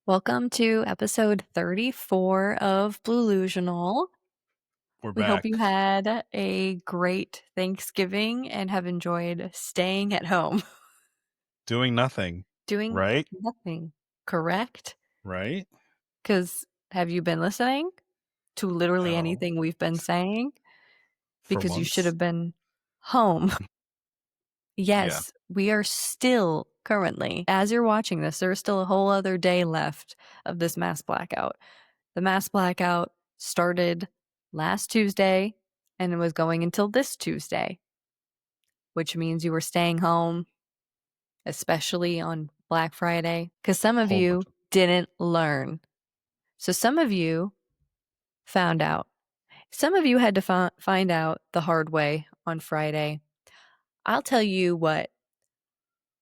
Welcome to episode 34 of Blue-Lusional. We're We hope back. you had a great Thanksgiving and have enjoyed staying at home. Doing nothing, Doing right? nothing, correct? Right? Because have you been listening to literally No. anything we've been saying? For Because you should months? have been home. Yeah. Yes, we are still currently, as you're watching this, there's still a whole other day left of this mass blackout. The mass blackout started last Tuesday and it was going until this Tuesday, which means you were staying home, especially on Black Friday, because some of Whole bunch you of didn't learn. So some of you found out. Some of you had to find out the hard way on Friday. I'll tell you what,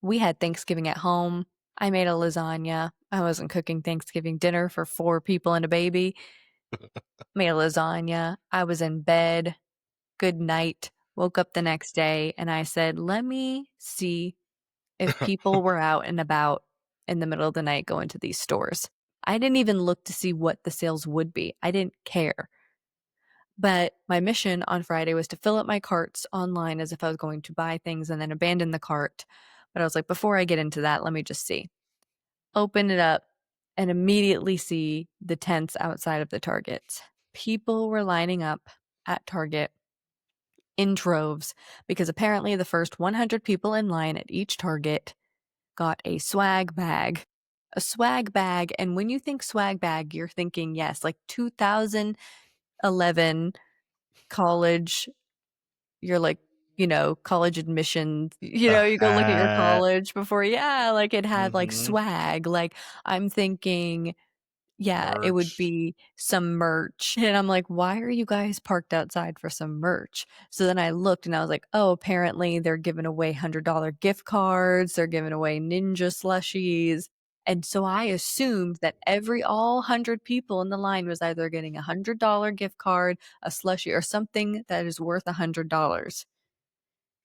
we had Thanksgiving at home. I made a lasagna. I wasn't cooking Thanksgiving dinner for 4 people and a baby. Made a lasagna. I was in bed. Good night. Woke up the next day and I said, let me see if people were out and about in the middle of the night going to these stores. I didn't even look to see what the sales would be. I didn't care. But my mission on Friday was to fill up my carts online as if I was going to buy things and then abandon the cart. But I was like, before I get into that, let me just see. Open it up and immediately see the tents outside of the Targets. People were lining up at Target in droves because apparently the first 100 people in line at each Target got a swag bag. A swag bag, and when you think swag bag, you're thinking, yes, like 2011 college, you're like, college admissions, a you go look at your hat. college before, yeah, like it had like Mm-hmm. swag. Like I'm thinking, yeah, it would Merch. be some merch. And I'm like, why are you guys parked outside for some merch? So then I looked and I was like, oh, apparently they're giving away $100 gift cards. They're giving away ninja slushies. And so I assumed that all 100 people in the line was either getting a $100 gift card, a slushie, or something that is worth $100.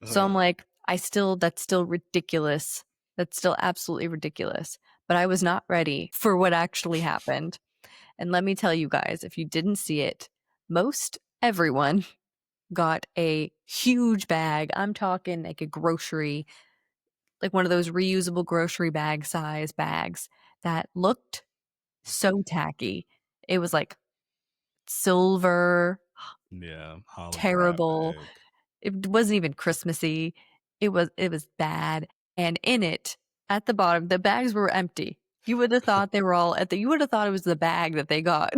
So I'm like, that's still ridiculous. That's still absolutely ridiculous. But I was not ready for what actually happened. And let me tell you guys, if you didn't see it, most everyone got a huge bag. I'm talking like a grocery, like one of those reusable grocery bag size bags that looked so tacky. It was like silver, Yeah. terrible. Holographic. It wasn't even Christmassy. It was bad. And in it, at the bottom, the bags were empty. You would have thought they were all you would have thought it was the bag that they got.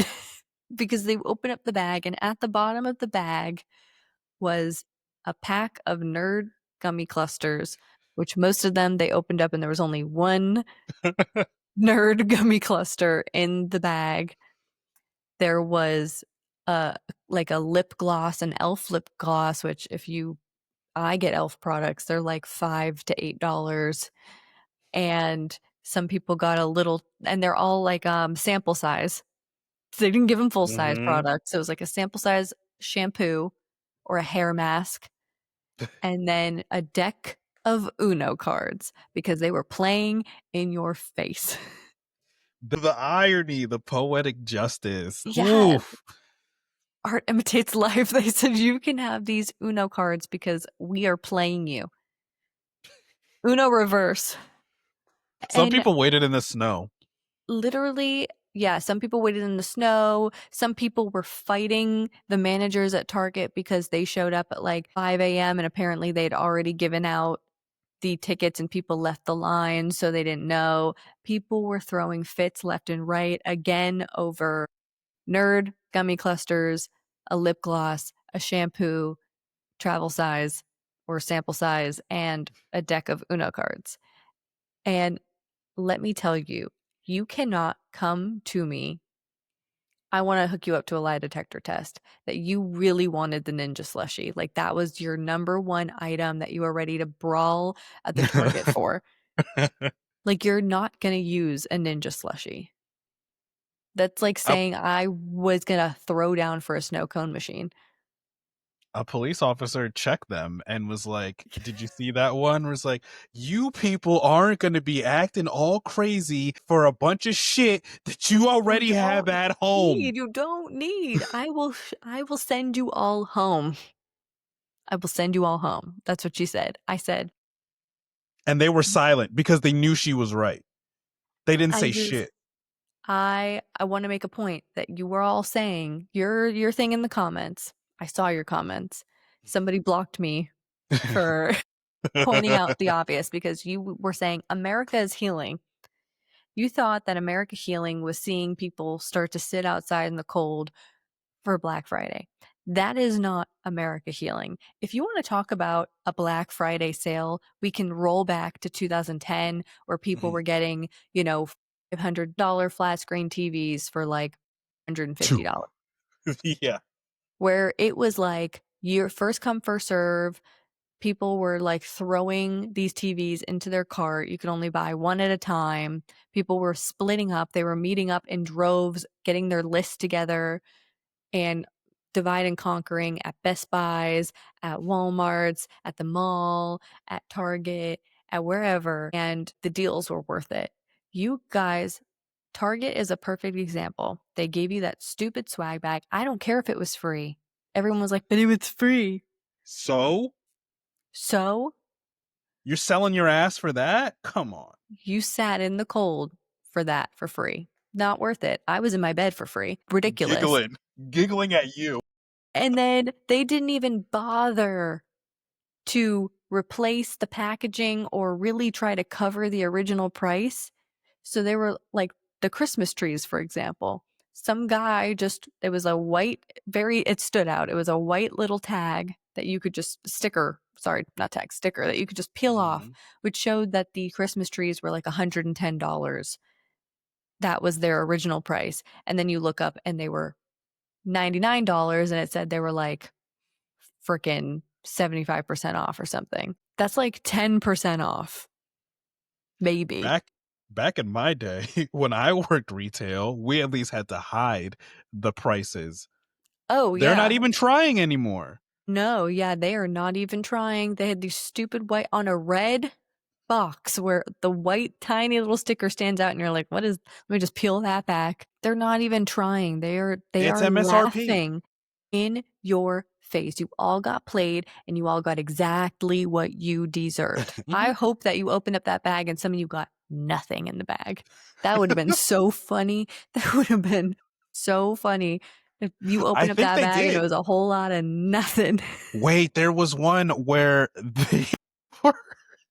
Because they opened up the bag and at the bottom of the bag was a pack of nerd gummy clusters, which most of them they opened up and there was only one nerd gummy cluster in the bag. There was like a lip gloss, an elf lip gloss, which I get elf products, they're like $5 to $8. And some people got a little, and they're all like sample size. So they didn't give them full size Mm-hmm. products. So it was like a sample size shampoo or a hair mask, and then a deck of Uno cards because they were playing in your face. The irony, the poetic justice. Yeah, Oof. art imitates life. They said you can have these Uno cards because we are playing you. Uno reverse. Some And people waited in the snow. literally, yeah, some people waited in the snow. Some people were fighting the managers at Target because they showed up at like 5 a.m. and apparently they'd already given out the tickets and people left the line, so they didn't know. People were throwing fits left and right again over nerd gummy clusters, a lip gloss, a shampoo, travel size or sample size, and a deck of Uno cards. And let me tell you, you cannot come to me. I want to hook you up to a lie detector test that you really wanted the ninja slushie. Like that was your number one item that you were ready to brawl at the Target for. Like you're not going to use a ninja slushie. That's like I, saying I was going to throw down for a snow cone machine. a police officer checked them and was like, "Did you see that one?" Was like, "You people aren't going to be acting all crazy for a bunch of shit that you already have at home." You don't need. I will send you all home. I will send you all home. That's what she said. I said, And they were silent because they knew she was right. They didn't say shit. I want to make a point that you were all saying your thing in the comments. I saw your comments. Somebody blocked me for pointing out the obvious because you were saying America is healing. You thought that America healing was seeing people start to sit outside in the cold for Black Friday. That is not America healing. If you want to talk about a Black Friday sale, we can roll back to 2010 where people were getting, $500 flat screen TVs for like $150. Yeah. Where it was like your first come, first serve. People were like throwing these TVs into their cart. You could only buy one at a time. People were splitting up. They were meeting up in droves, getting their lists together and divide and conquering at Best Buys, at Walmarts, at the mall, at Target, at wherever. And the deals were worth it. You guys, Target is a perfect example. They gave you that stupid swag bag. I don't care if it was free. Everyone was like, but it was free. So? So? You're selling your ass for that? Come on. You sat in the cold for that for free. Not worth it. I was in my bed for free. Ridiculous. Giggling at you. And then they didn't even bother to replace the packaging or really try to cover the original price. So they were like the Christmas trees, for example. Some guy it was a white, it stood out. It was a white little tag that you could just sticker that you could just peel off, which showed that the Christmas trees were like $110. That was their original price. And then you look up and they were $99 and it said they were like freaking 75% off or something. That's like 10% off. Maybe. Back in my day, when I worked retail, we at least had to hide the prices. Oh, They're not yeah. even trying anymore. No, yeah, they are not even trying. They had these stupid white on a red box where the white tiny little sticker stands out and you're like, let me just peel that back. They're not even trying. They are It's MSRP. laughing in your face. You all got played and you all got exactly what you deserved. I hope that you opened up that bag and some of you got nothing in the bag. That would have been so funny. That would have been so funny. If you open up that bag and it was a whole lot of nothing. Wait, there was one where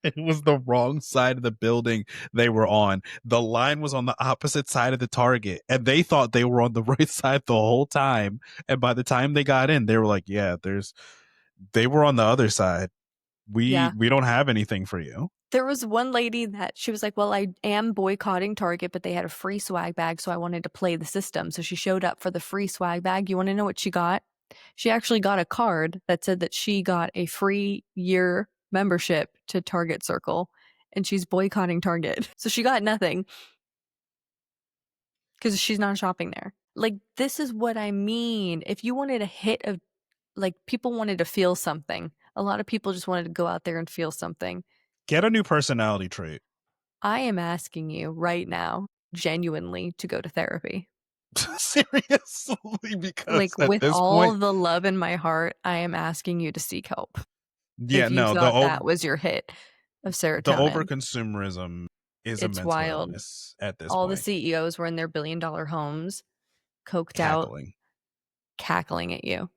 it was the wrong side of the building they were on. The line was on the opposite side of the Target, and they thought they were on the right side the whole time. And by the time they got in, they were like, "Yeah, they were on the other side. We don't have anything for you." There was one lady that she was like, well, I am boycotting Target, but they had a free swag bag, so I wanted to play the system. So she showed up for the free swag bag. You want to know what she got? She actually got a card that said that she got a free year membership to Target Circle, and she's boycotting Target. So she got nothing because she's not shopping there. Like, this is what I mean. If you wanted a hit of, like, people wanted to feel something. A lot of people just wanted to go out there and feel something. Get a new personality trait. I am asking you right now, genuinely, to go to therapy. Seriously, because like at with this all point, the love in my heart, I am asking you to seek help. yeah, If you no, thought that was your hit of the serotonin, overconsumerism is a it's mental wild. illness at this All the point. CEOs were in their $1 billion homes, coked out, Cackling, cackling at you.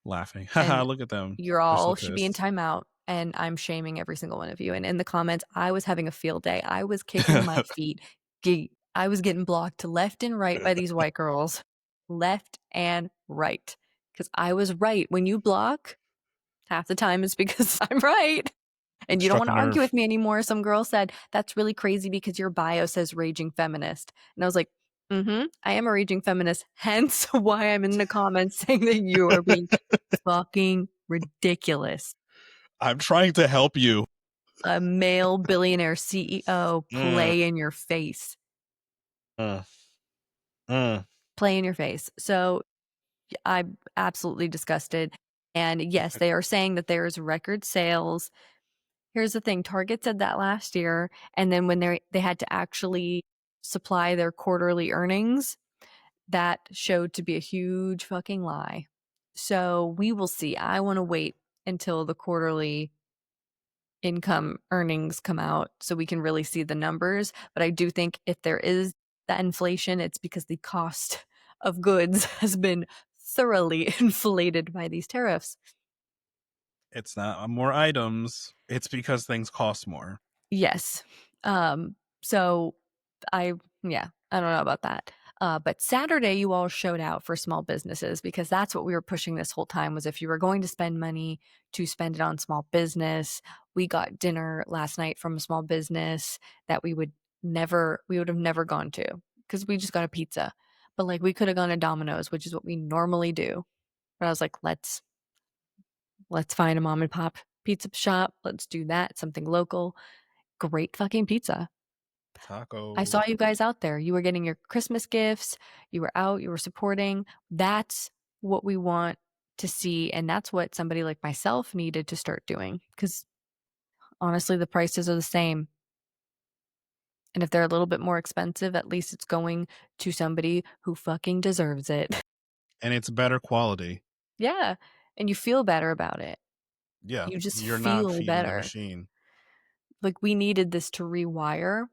laughing. Haha, And look at them. you're They're so all should be in pissed. timeout. And I'm shaming every single one of you. And in the comments, I was having a field day. I was kicking my feet. I was getting blocked left and right by these white girls. Left and right. Because I was right. When you block, half the time it's because I'm right. And you don't Struck want a to argue nerve. with me anymore. Some girl said, that's really crazy because your bio says raging feminist. And I was like, I am a raging feminist. Hence why I'm in the comments saying that you are being fucking ridiculous. I'm trying to help you. A male billionaire CEO play in your face. Play in your face. So I'm absolutely disgusted. And yes, they are saying that there's record sales. Here's the thing, Target said that last year, and then when they had to actually supply their quarterly earnings, that showed to be a huge fucking lie. So we will see. I want to wait until the quarterly income earnings come out so we can really see the numbers. But I do think if there is that inflation, it's because the cost of goods has been thoroughly inflated by these tariffs. It's not more items. It's because things cost more. Yes. So I, yeah, I don't know about that. But Saturday, you all showed out for small businesses because that's what we were pushing this whole time was if you were going to spend money to spend it on small business. We got dinner last night from a small business that we would have never gone to because we just got a pizza. But like we could have gone to Domino's, which is what we normally do. But I was like, let's find a mom and pop pizza shop. Let's do that. Something local. Great fucking pizza. I Tacos. saw you guys out there. You were getting your Christmas gifts. You were out, you were supporting. That's what we want to see. And that's what somebody like myself needed to start doing. Because honestly, the prices are the same. And if they're a little bit more expensive, at least it's going to somebody who fucking deserves it. And it's better quality. Yeah. And you feel better about it. Yeah. You just You're not feel feeding the better. machine. Like we needed this to rewire.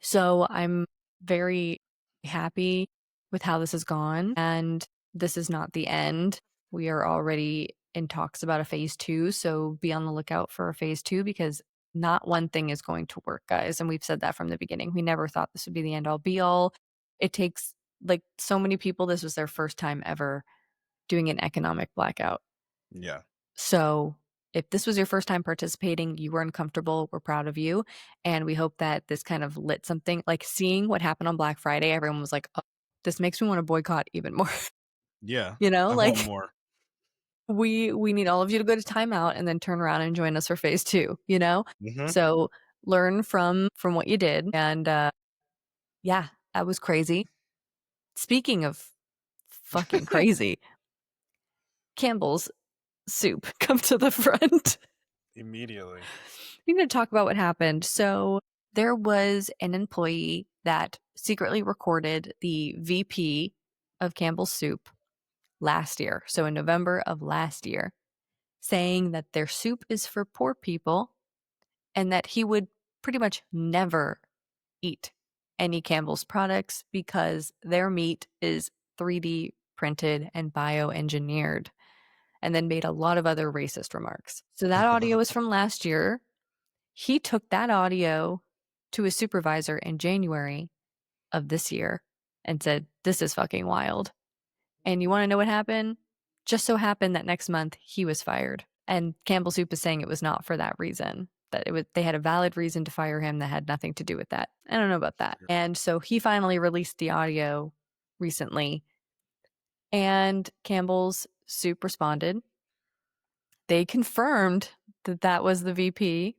So I'm very happy with how this has gone. And this is not the end. We are already in talks about a phase two. So be on the lookout for a phase two because not one thing is going to work, guys. And we've said that from the beginning. We never thought this would be the end all be all. It takes like so many people, this was their first time ever doing an economic blackout. Yeah. So if this was your first time participating, you were uncomfortable, we're proud of you. And we hope that this kind of lit something like seeing what happened on Black Friday. Everyone was like, oh, this makes me want to boycott even more. Yeah. You know, I want like more. we need all of you to go to timeout and then turn around and join us for phase two, you know? Mm-hmm. So learn from what you did. And yeah, that was crazy. Speaking of fucking crazy, Campbell's soup come to the front. Immediately. We need to talk about what happened. So there was an employee that secretly recorded the VP of Campbell's Soup last year. So in November of last year, saying that their soup is for poor people and that he would pretty much never eat any Campbell's products because their meat is 3D printed and bioengineered, and then made a lot of other racist remarks. So that audio is from last year. He took that audio to his supervisor in January of this year and said, "This is fucking wild." And you want to know what happened? Just so happened that next month he was fired. And Campbell Soup is saying it was not for that reason. That it was they had a valid reason to fire him that had nothing to do with that. I don't know about that. And so he finally released the audio recently. And Campbell's Soup responded. They confirmed that that was the VP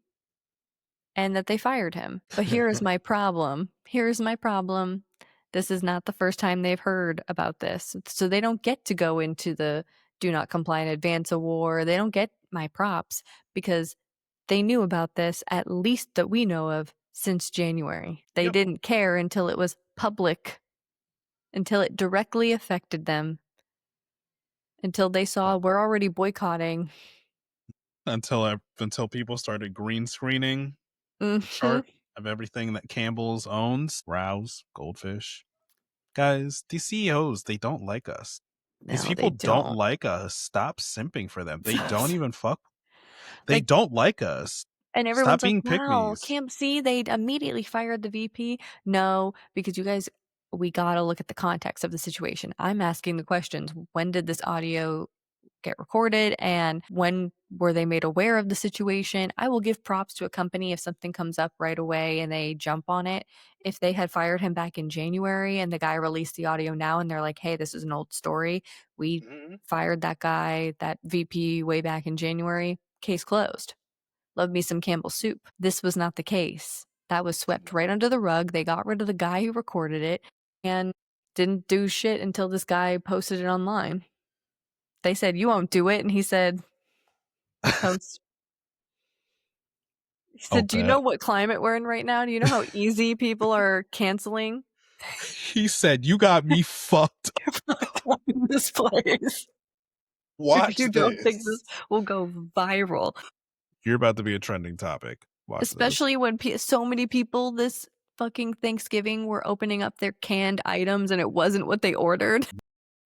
and that they fired him. But here is my problem. Here's my problem. This is not the first time they've heard about this. So they don't get to go into the do not comply in advance award. They don't get my props because they knew about this, at least that we know of, since January. They Yep. didn't care until it was public, until it directly affected them, until they saw we're already boycotting. Until people started green screening the Mm-hmm. chart of everything that Campbell's owns. Rouse, Goldfish. Guys, these CEOs, they don't like us. These No, they people don't don't. like us. Stop simping for them. They don't even fuck. They Like, don't like us. and Stop everyone's like, being wow, pick-me's. Camp, see, they immediately fired the VP. No, because you guys, we got to look at the context of the situation. I'm asking the questions. When did this audio get recorded and when were they made aware of the situation? I will give props to a company if something comes up right away and they jump on it. If they had fired him back in January and the guy released the audio now and they're like, hey, this is an old story. We fired that guy, that VP way back in January. Case closed. Love me some Campbell Soup. This was not the case. That was swept right under the rug. They got rid of the guy who recorded it and didn't do shit until this guy posted it online. They said, "You won't do it." And he said, "Toast." He I'll said, "Do you know bet. what climate we're in right now? Do you know how easy people are canceling He said, "You got me fucked. this place? If Watch you don't think this. this will go viral." You're about to be a trending topic. Watch this." Especially when so many people this fucking Thanksgiving were opening up their canned items and it wasn't what they ordered.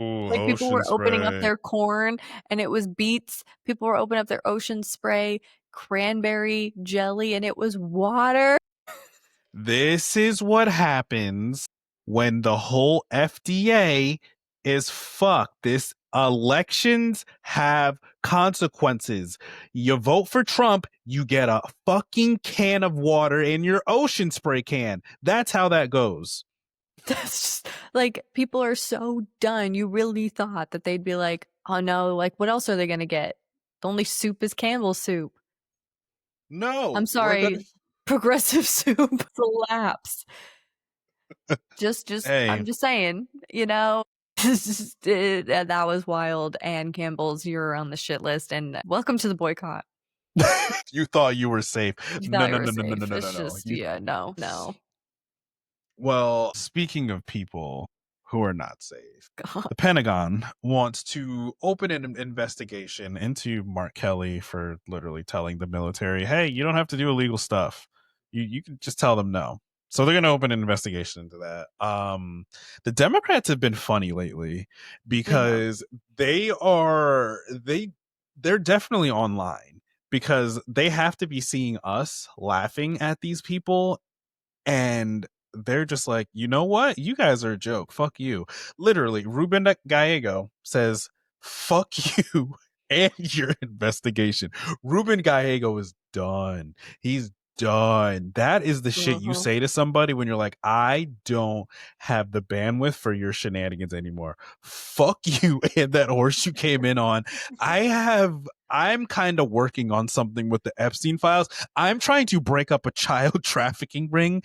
Ooh, Like, people ocean were opening up spray. their corn and it was beets. People were opening up their ocean spray, cranberry jelly, and it was water. This is what happens when the whole FDA is fucked. This elections have consequences. You vote for Trump, you get a fucking can of water in your ocean spray can. That's how that goes. That's just like, people are so done. You really thought that they'd be like, "Oh no, like what else are they gonna get? The only soup is Campbell's soup." I'm No, we're gonna. sorry, progressive soup slaps. Hey, I'm just saying, you know, that was wild. And Campbell's, you're on the shit list, and welcome to the boycott. you thought you were safe. You No, thought you no, were no, no, no, no, safe. no, no, It's no. just, yeah, no, no. Well, speaking of people who are not safe, God. the Pentagon wants to open an investigation into Mark Kelly for literally telling the military, "Hey, you don't have to do illegal stuff. You can just tell them no." So they're going to open an investigation into that. The Democrats have been funny lately They have. because they're definitely online because they have to be seeing us laughing at these people, and they're just like, "You know what? You guys are a joke. Fuck you." Literally, Ruben Gallego says, "Fuck you and your investigation." Ruben Gallego is done. He's done. That is the shit you Uh-huh. say to somebody when you're like, "I don't have the bandwidth for your shenanigans anymore. Fuck you and that horse you came in on." I'm kind of working on something with the Epstein files. I'm trying to break up a child trafficking ring.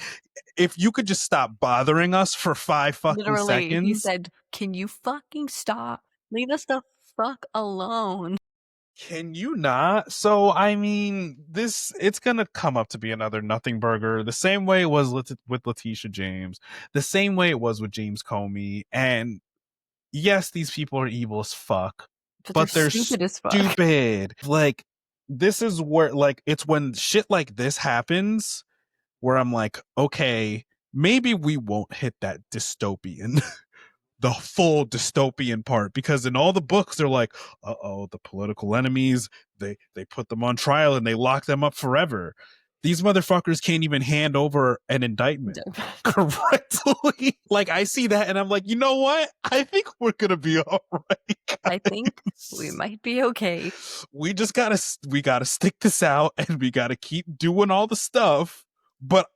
If you could just stop bothering us for 5 fucking Literally, he seconds. said, "Can you fucking stop? Leave us the fuck alone." Can you not? So, I mean, it's gonna come up to be another nothing burger, the same way it was with Letitia James, the same way it was with James Comey. And yes, these people are evil as fuck, But they're but they're stupid as fuck. stupid. Like, this is where, like, it's when shit like this happens where I'm like, okay, maybe we won't hit that dystopian, the full dystopian part, because in all the books they're like, uh-oh, the political enemies, they put them on trial and they lock them up forever. These motherfuckers can't even hand over an indictment correctly. Like, I see that and I'm like, you know what? I think we're gonna be all right, I think we guys. might be okay. We gotta stick this out and we gotta keep doing all the stuff. But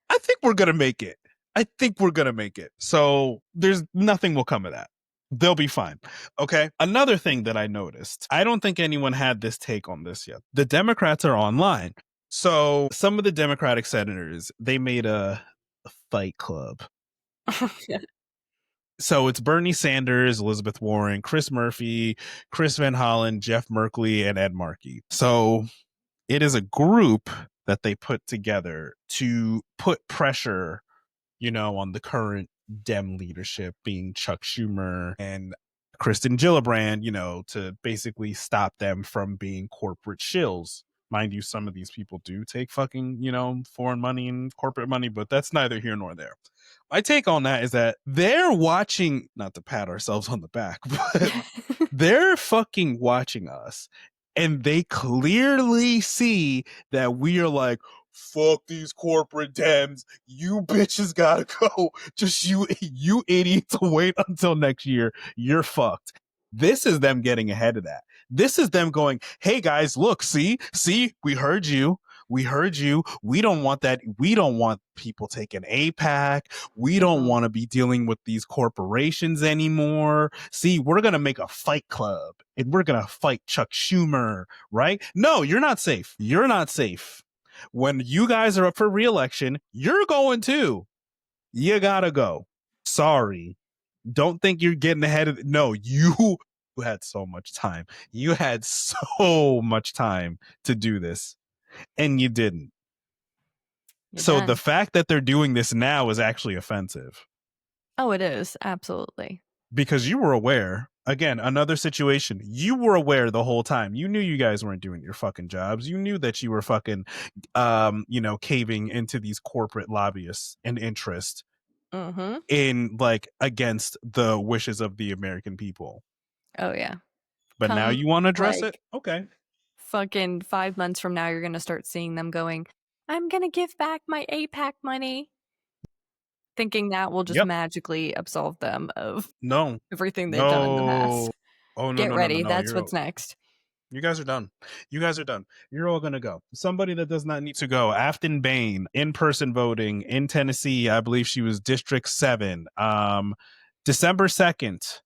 I think we're gonna make it. I think we're gonna make it. So there's nothing will come of that. They'll be fine. Okay. Another thing that I noticed, I don't think anyone had this take on this yet. The Democrats are online. So some of the Democratic senators, they made a fight club. Yeah. So it's Bernie Sanders, Elizabeth Warren, Chris Murphy, Chris Van Hollen, Jeff Merkley, and Ed Markey. So it is a group that they put together to put pressure, on the current Dem leadership, being Chuck Schumer and Kristen Gillibrand, to basically stop them from being corporate shills. Mind you, some of these people do take fucking, foreign money and corporate money, but that's neither here nor there. My take on that is that they're watching, not to pat ourselves on the back, but they're fucking watching us. And they clearly see that we are like, fuck these corporate Dems. You bitches gotta go. Just you idiots wait until next year. You're fucked. This is them getting ahead of that. This is them going, hey guys, look, see, we heard you. We heard you. We don't want that. We don't want people taking APAC. We don't Mhm. want to be dealing with these corporations anymore. See, we're going to make a fight club and we're going to fight Chuck Schumer, right? No, you're not safe. You're not safe. When you guys are up for re-election, you're going too. You gotta go. Sorry. Don't think you're getting ahead of it. No, you You had so much time. You had so much time to do this, and you didn't. You're So the done. fact that they're doing this now is actually offensive Oh, it is. Absolutely. because you were aware. Again, another situation. You were aware the whole time. You knew you guys weren't doing your fucking jobs. You knew that you were fucking, caving into these corporate lobbyists and interest Mm-hmm. in like against the wishes of the American people. Oh, yeah. But now Come, you want to address it? like, Okay. fucking 5 months from now, you're going to start seeing them going, I'm going to give back my APAC money. Thinking that will just Yep. magically absolve them of No. everything they've done in the No. past. Oh no Get no no no ready. no. That's what's next. You guys are done. You guys are done. You're all gonna go. Somebody that does not need to go. Aftyn Behn, in-person voting in Tennessee. I believe she was District 7. December 2nd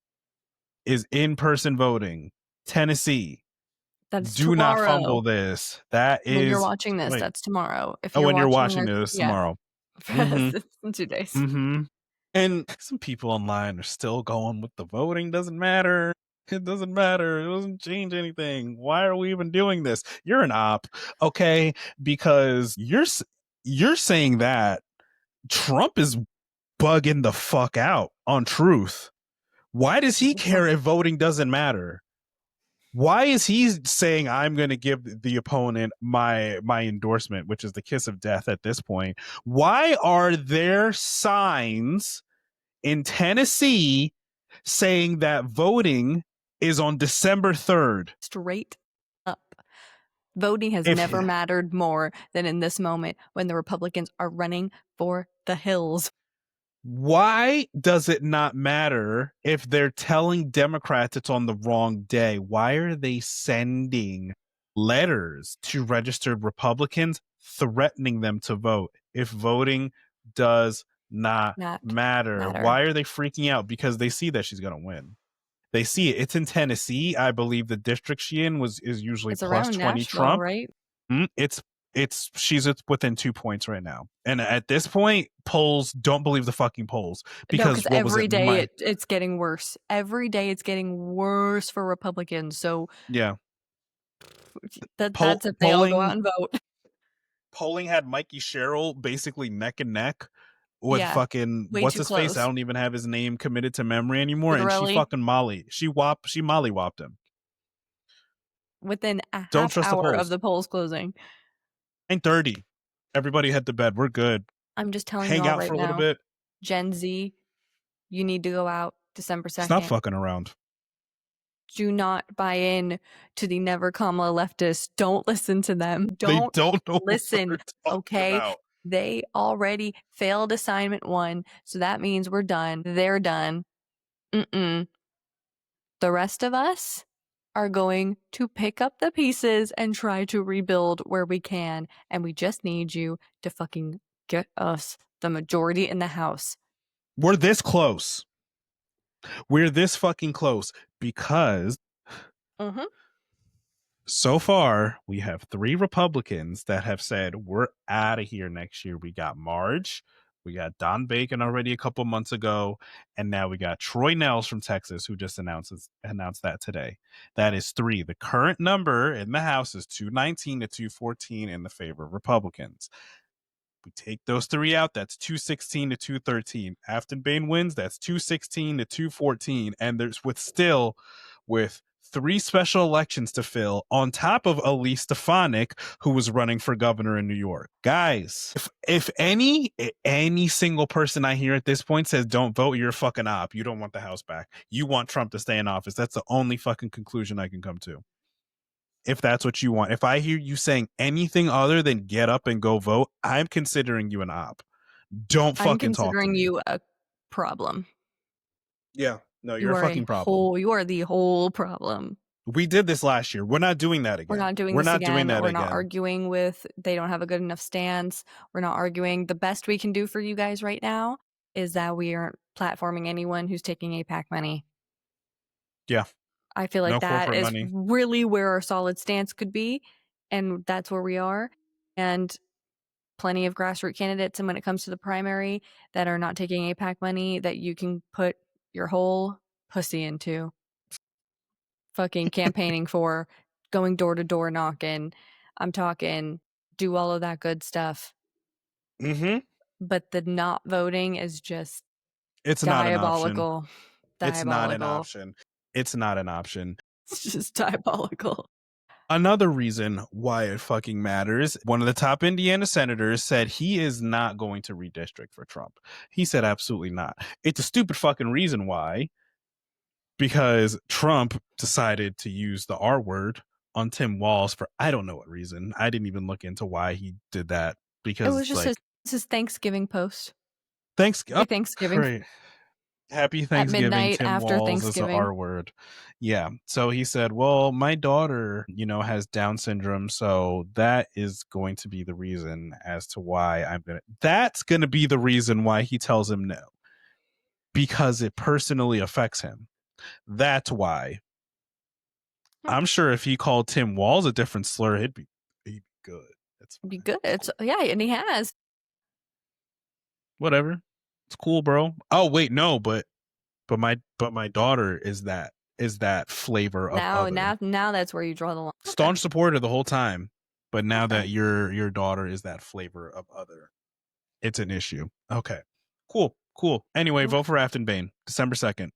is in-person voting. Tennessee. That's Do not tomorrow. fumble this. That When you're is watching this, wait. that's tomorrow. If Oh, you're when you're watching watching this, this yeah, tomorrow. Mm-hmm. it's in 2 days. Mm-hmm. And some people online are still going with the voting doesn't matter. It doesn't matter. It doesn't change anything. Why are we even doing this? You're an op, okay? Because you're saying that Trump is bugging the fuck out on truth. Why does he care if voting doesn't matter? Why is he saying I'm going to give the opponent my endorsement, which is the kiss of death at this point? Why are there signs in Tennessee saying that voting is on December 3rd? Straight up. Voting has If never mattered more than in this moment when the Republicans are running for the hills. why does it not matter if they're telling Democrats it's on the wrong day? Why are they sending letters to registered Republicans threatening them to vote if voting does not Not matter? matter. Why are they freaking out? Because they see that she's going to win. They see it. It's in Tennessee. I believe the district she in is usually It's plus around 20 Nashville, Trump. right? It's she's within 2 points right now. And at this point, polls don't believe the fucking polls No, because because what was it? every day it's getting worse. Every day it's getting worse for Republicans. So Yeah. that's if they all go out Polling and vote. polling had Mikey Sherrill basically neck and neck with Yeah, fucking way what's too his face? I close. don't even have his name committed to memory anymore. And she Literally fucking she molly whopped him. within a Don't half trust the hour of polls. the polls closing. 9:30. Everybody head to bed. We're good. I'm just telling you Hang all out right for a little now, bit. Gen Z, you need to go out December Stop 2nd. fucking around. Do not buy in to the never comma leftists. Don't listen to them. They Don't don't know what listen, they're talking okay? about. They already failed assignment 1, so that means we're done. They're done. Mm-mm. The rest of us are going to pick up the pieces and try to rebuild where we can, and we just need you to fucking get us the majority in the House. We're this close. We're this fucking close because so far we have 3 Republicans that have said we're out of here next year. We got Marge, we got Don Bacon already a couple months ago, and now we got Troy Nehls from Texas who just announced that today. That is 3. The current number in the House is 219 to 214 in the favor of Republicans. We take those 3 out, that's 216 to 213. Aftyn Behn wins, that's 216 to 214. And there's with 3 special elections to fill on top of Elise Stefanik, who was running for governor in New York. Guys, if any single person I hear at this point says don't vote, you're a fucking op. You don't want the House back. You want Trump to stay in office. That's the only fucking conclusion I can come to. If that's what you want. If I hear you saying anything other than get up and go vote, I'm considering you an op. Don't I'm fucking talk to considering me. you a problem. Yeah. No, you're You a are fucking problem. you are the whole problem. We did this last year. We're not doing that We're again. not doing We're this not doing again. that We're not again. arguing with they don't have a good enough stance. We're not arguing. The best we can do for you guys right now is that we aren't platforming anyone who's taking APAC money. Yeah. I feel like No that corporate is money. really where our solid stance could be, and that's where we are. And plenty of grassroots candidates, and when it comes to the primary, that are not taking APAC money that you can put your whole pussy into. fucking campaigning for, going door to door knocking. I'm talking do all of that good stuff. Mm-hmm. But the not voting is just It's not an option. diabolical. It's not an Diabolical. option. It's not an option. It's just diabolical. Another reason why it fucking matters, one of the top Indiana senators said he is not going to redistrict for Trump. He said absolutely not. It's a stupid fucking reason why, because Trump decided to use the R word on Tim Walz for I don't know what reason. I didn't even look into why he did that It was because just his Thanksgiving post. thanks Happy Thanksgiving. great. Happy At Thanksgiving, midnight Tim after Walz is the Thanksgiving. R word. Yeah. So he said, well, my daughter, has Down syndrome. So that is going to be the reason as to why that's going to be the reason why he tells him no. Because it personally affects him. That's why. I'm sure if he called Tim Walz a different slur, he'd be good. It's It'd be fine. good. It's yeah, and he has. Whatever. It's cool, bro. Oh, wait, no, but my daughter is that flavor of Now other. now that's where you draw the line. Staunch supporter the whole time, but now that your daughter is that flavor of other, it's an issue. Okay. Cool. Anyway, vote for Aftyn Behn, December 2nd.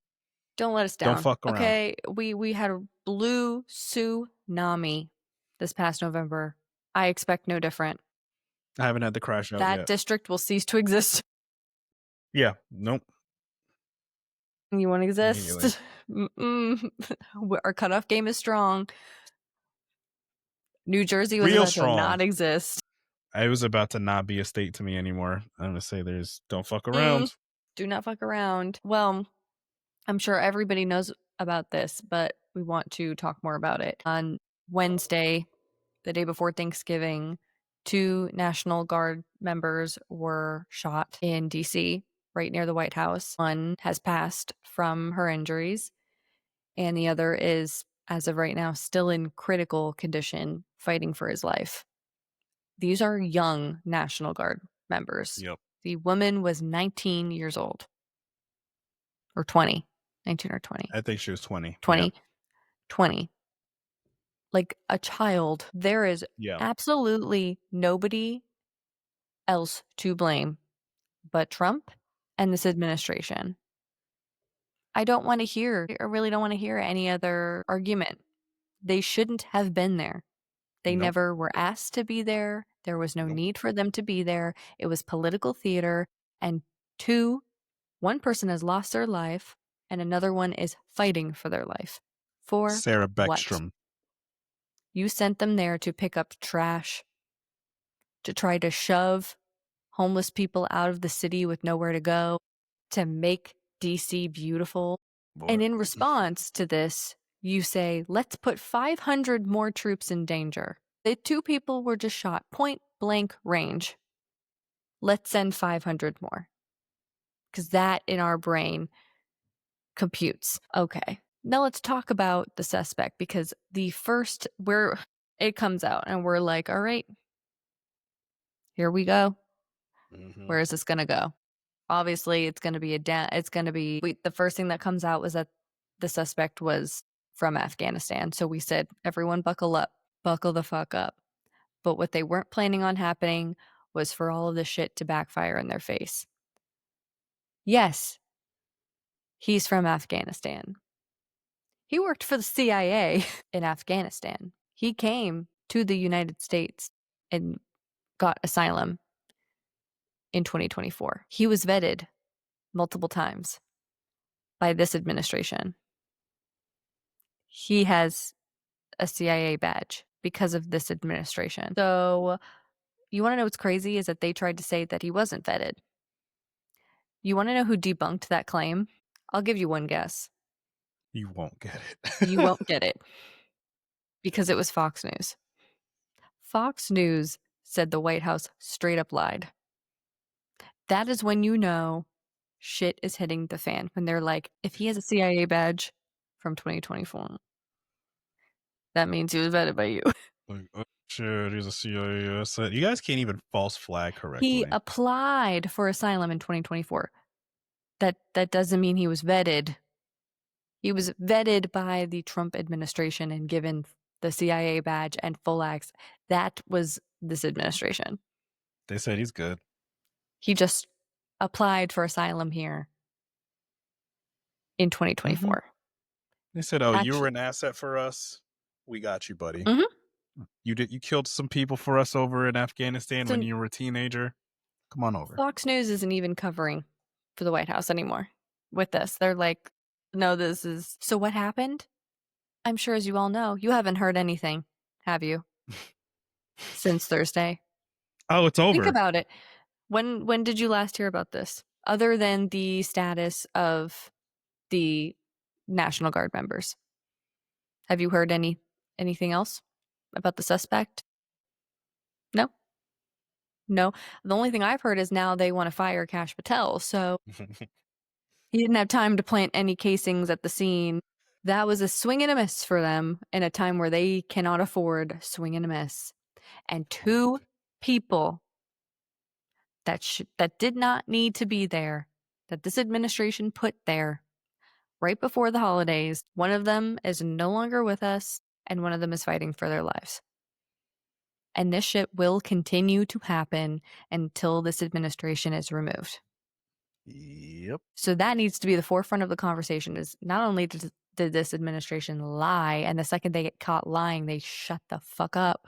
Don't let us down. Don't fuck around. Okay, we had a blue tsunami this past November. I expect no different. I haven't had the crash out That yet. district will cease to exist. Yeah, nope. You want to exist? Our cutoff game is strong. New Jersey was Real about strong. to not exist. I was about to not be a state to me anymore. I'm gonna say don't fuck around. Do not fuck around. Well, I'm sure everybody knows about this, but we want to talk more about it. On Wednesday, the day before Thanksgiving, 2 National Guard members were shot in DC, right near the White House. One has passed from her injuries, and the other is, as of right now, still in critical condition, fighting for his life. These are young National Guard members. Yep. The woman was 19 years old. Or 20. 19 or 20. I think she was 20. 20. Yeah. 20. Like a child. There is Yeah. absolutely nobody else to blame but Trump and this administration. I really don't want to hear any other argument. They shouldn't have been there. They Nope. never were asked to be there. There was no need for them to be there. It was political theater. And one person has lost their life and another one is fighting for their life. For Sarah what? Beckstrom. You sent them there to pick up trash, to try to shove homeless people out of the city with nowhere to go, to make DC beautiful. And in response to this, you say, let's put 500 more troops in danger. The 2 people were just shot point blank range. Let's send 500 more. Because that in our brain computes. Okay. Now let's talk about the suspect, because it comes out and we're like, all right, here we go. Mm-hmm. Where is this going to go? Obviously, it's going to be the first thing that comes out was that the suspect was from Afghanistan. So we said, everyone buckle up, buckle the fuck up. But what they weren't planning on happening was for all of this shit to backfire in their face. Yes, he's from Afghanistan. He worked for the CIA in Afghanistan. He came to the United States and got asylum in 2024. He was vetted multiple times by this administration. He has a CIA badge because of this administration. So you want to know what's crazy is that they tried to say that he wasn't vetted. You want to know who debunked that claim? I'll give you one guess. You won't get it. You won't get it. Because it was Fox News. Fox News said the White House straight up lied. That is when you know shit is hitting the fan. When they're like, if he has a CIA badge from 2024, that means he was vetted by you. Like, oh shit, he's a CIA asset. You guys can't even false flag correctly. He applied for asylum in 2024. That doesn't mean he was vetted. He was vetted by the Trump administration and given the CIA badge and full access. That was this administration. They said he's good. He just applied for asylum here in 2024. They said, "Oh, you were Actually, an asset for us. We got you, buddy. mhm. You killed some people for us over in Afghanistan when So you were a teenager. Come on over." Fox News isn't even covering for the White House anymore with this. They're like, no, this is. So what happened? I'm sure, as you all know, you haven't heard anything, have you, since Thursday? Oh, it's Think over. about it. When did you last hear about this? Other than the status of the National Guard members, have you heard anything else about the suspect? No, no. The only thing I've heard is now they want to fire Kash Patel. So he didn't have time to plant any casings at the scene. That was a swing and a miss for them in a time where they cannot afford swing and a miss. And two people that did not need to be there, that this administration put there right before the holidays. One of them is no longer with us, and one of them is fighting for their lives. And this shit will continue to happen until this administration is removed. Yep. So that needs to be the forefront of the conversation, is not only did this administration lie, and the second they get caught lying, they shut the fuck up,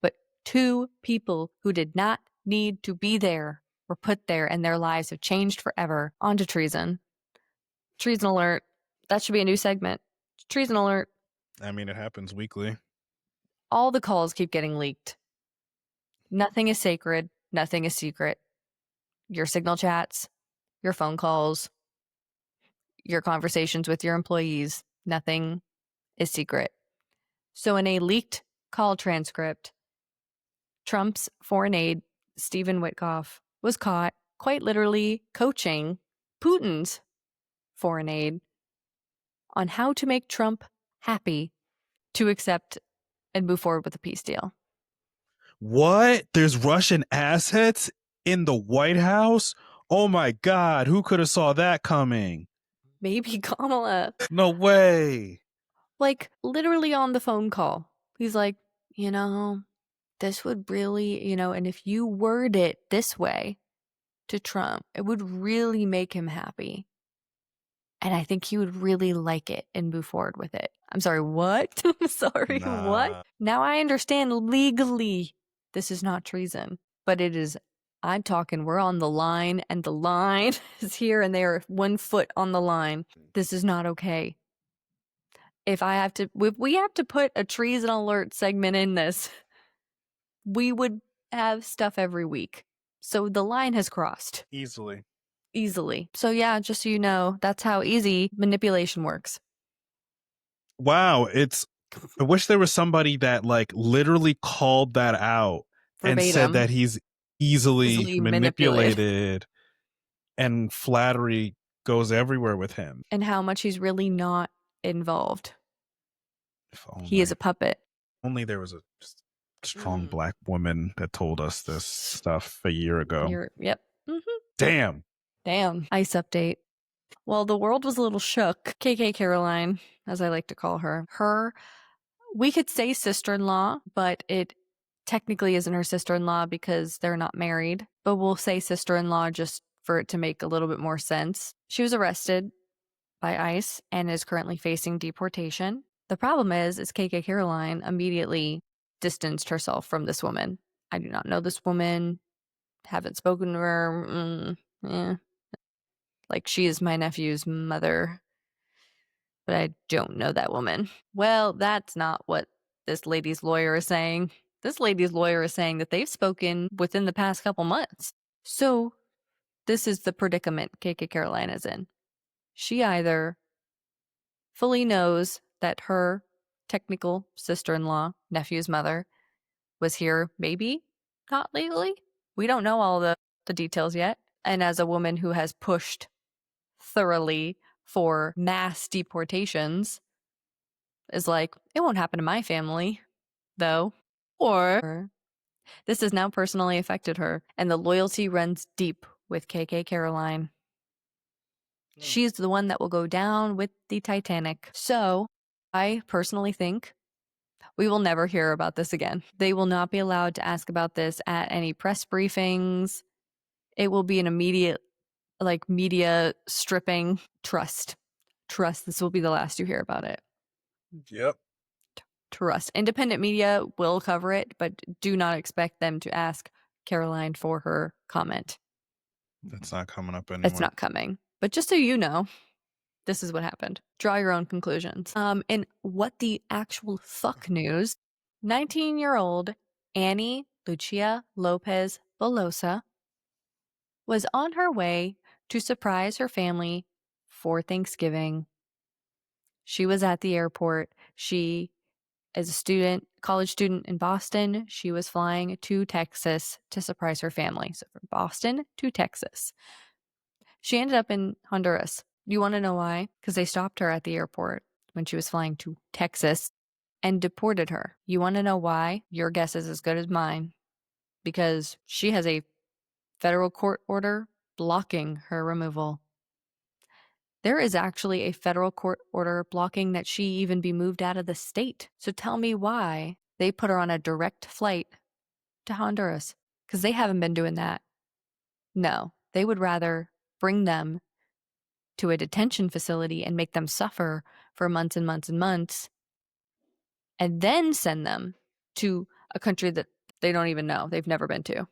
but two people who did not need to be there were put there, and their lives have changed forever. On to treason. Treason alert. That should be a new segment. Treason alert. I mean, it happens weekly. All the calls keep getting leaked. Nothing is sacred. Nothing is secret. Your signal chats, your phone calls, your conversations with your employees, nothing is secret. So in a leaked call transcript, Trump's foreign aide, Stephen Witkoff, was caught quite literally coaching Putin's foreign aide on how to make Trump happy to accept and move forward with a peace deal. What? There's Russian assets in the White House? Oh my God, who could have saw that coming? Maybe Kamala. No way. Like, literally on the phone call. He's like, this would really, and if you word it this way to Trump, it would really make him happy. And I think he would really like it and move forward with it. I'm sorry, what? I'm sorry, what? Now I understand legally this is not treason, but it is. I'm talking, we're on the line, and the line is here, and they are 1 foot on the line. This is not okay. If we have to put a treason alert segment in this, we would have stuff every week. So the line has crossed. Easily. So yeah, just so you know, that's how easy manipulation works. Wow, I wish there was somebody that like literally called that out and said Verbatim. that he's easily manipulated and flattery goes everywhere with him. And how much he's really not involved. He is a puppet. Only there was a strong black woman that told us this stuff a year ago. Yep. Damn. Ice update. Well, the world was a little shook. KK Caroline, as I like to call her. We could say sister-in-law, but it technically isn't her sister-in-law because they're not married. But we'll say sister-in-law just for it to make a little bit more sense. She was arrested by ICE and is currently facing deportation. The problem is KK Caroline immediately distanced herself from this woman. I do not know this woman, haven't spoken to her. Like, she is my nephew's mother, but I don't know that woman. Well, that's not what this lady's lawyer is saying. This lady's lawyer is saying that they've spoken within the past couple months. So this is the predicament KK Caroline is in. She either fully knows that her technical sister-in-law, nephew's mother, was here, maybe not legally. We don't know all the details yet. And as a woman who has pushed thoroughly for mass deportations, is like, it won't happen to my family, though. Or this has now personally affected her, and the loyalty runs deep with KK Caroline. She's the one that will go down with the Titanic. So I personally think we will never hear about this again. They will not be allowed to ask about this at any press briefings. It will be an immediate, like, media stripping. Trust. This will be the last you hear about it. Yep. Trust. Independent media will cover it, but do not expect them to ask Caroline for her comment. That's not coming up anymore. It's not coming. But just so you know, this is what happened. Draw your own conclusions. And what the actual fuck news, 19-year-old Annie Lucia Lopez Belosa was on her way to surprise her family for Thanksgiving. She was at the airport. She, as a student, college student in Boston, she was flying to Texas to surprise her family. So from Boston to Texas. She ended up in Honduras. You want to know why? Because they stopped her at the airport when she was flying to Texas and deported her. You want to know why? Your guess is as good as mine. Because she has a federal court order blocking her removal. There is actually a federal court order blocking that she even be moved out of the state. So tell me why they put her on a direct flight to Honduras. Because they haven't been doing that. No, they would rather bring them to a detention facility and make them suffer for months and months and months, and then send them to a country that they don't even know, they've never been to.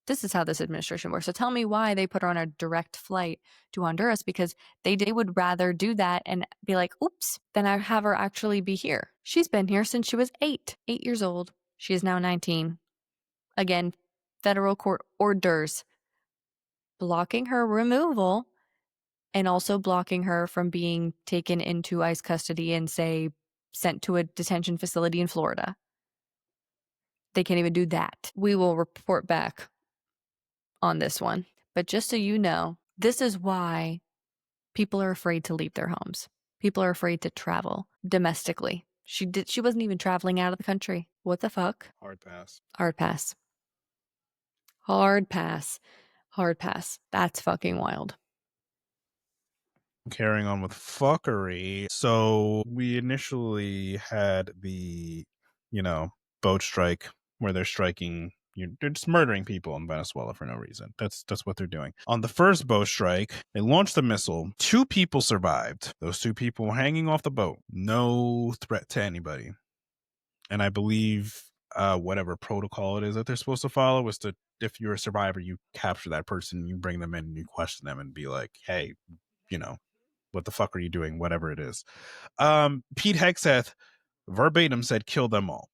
This is how this administration works. So tell me why they put her on a direct flight to Honduras, because they would rather do that and be like, oops, than I have her actually be here. She's been here since she was 8 years old. She is now 19. Again, federal court orders blocking her removal and also blocking her from being taken into ICE custody and, say, sent to a detention facility in Florida. They can't even do that. We will report back on this one. But just so you know, this is why people are afraid to leave their homes. People are afraid to travel domestically. She wasn't even traveling out of the country. What the fuck? Hard pass. Hard pass. Hard pass. Hard pass. That's fucking wild. Carrying on with fuckery. So we initially had the, boat strike where they're striking. They're just murdering people in Venezuela for no reason. That's what they're doing. On the first boat strike, they launched the missile. 2 people survived. Those 2 people were hanging off the boat. No threat to anybody. And I believe whatever protocol it is that they're supposed to follow is to, if you're a survivor, you capture that person, you bring them in, and you question them and be like, hey, what the fuck are you doing? Whatever it is. Pete Hegseth verbatim said, kill them all.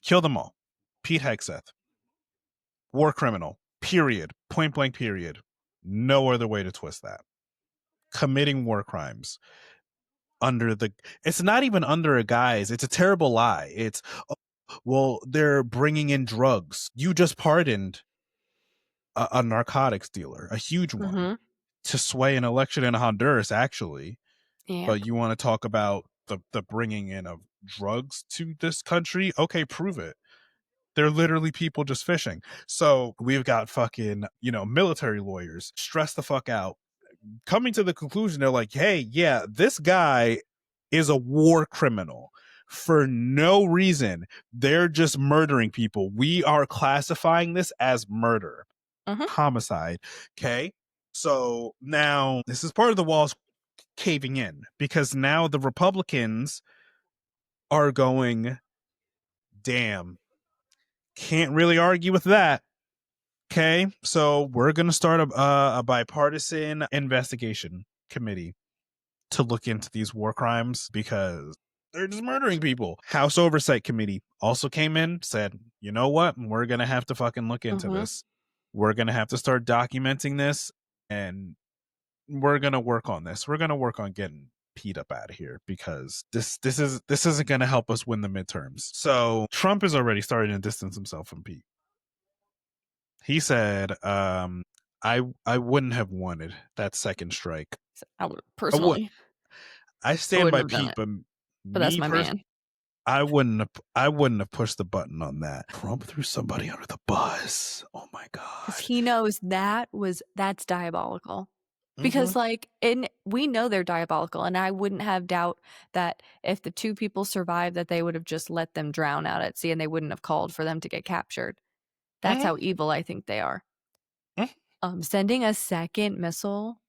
Kill them all. Pete Hegseth. War criminal. Period. Point blank period. No other way to twist that. Committing war crimes. It's not even under a guise. It's a terrible lie. It's, well, they're bringing in drugs. You just pardoned a narcotics dealer, a huge one, to sway an election in Honduras, actually. Yeah. But you want to talk about the bringing in of drugs to this country? Okay, prove it. They're literally people just fishing. So we've got fucking, military lawyers stress the fuck out, coming to the conclusion, they're like, hey, yeah, this guy is a war criminal for no reason. They're just murdering people. We are classifying this as murder, homicide. Okay. So now this is part of the Walz caving in, because now the Republicans are going, damn, can't really argue with that. Okay, so we're going to start a bipartisan investigation committee to look into these war crimes, because they're just murdering people. House Oversight Committee also came in, said, you know what? We're going to have to fucking look into this. We're going to have to start documenting this, and we're going to work on this. We're going to work on getting Pete up out of here, because this isn't going to help us win the midterms. So Trump is already starting to distance himself from Pete. He said, I wouldn't have wanted that second strike. I would personally. I stand by Pete, but that's my man. I wouldn't have pushed the button on that. Trump threw somebody under the bus. Oh my god. Because he knows that's diabolical. Because, like, we know they're diabolical, and I wouldn't have doubt that if the two people survived, that they would have just let them drown out at sea, and they wouldn't have called for them to get captured. That's how evil I think they are. Sending a second missile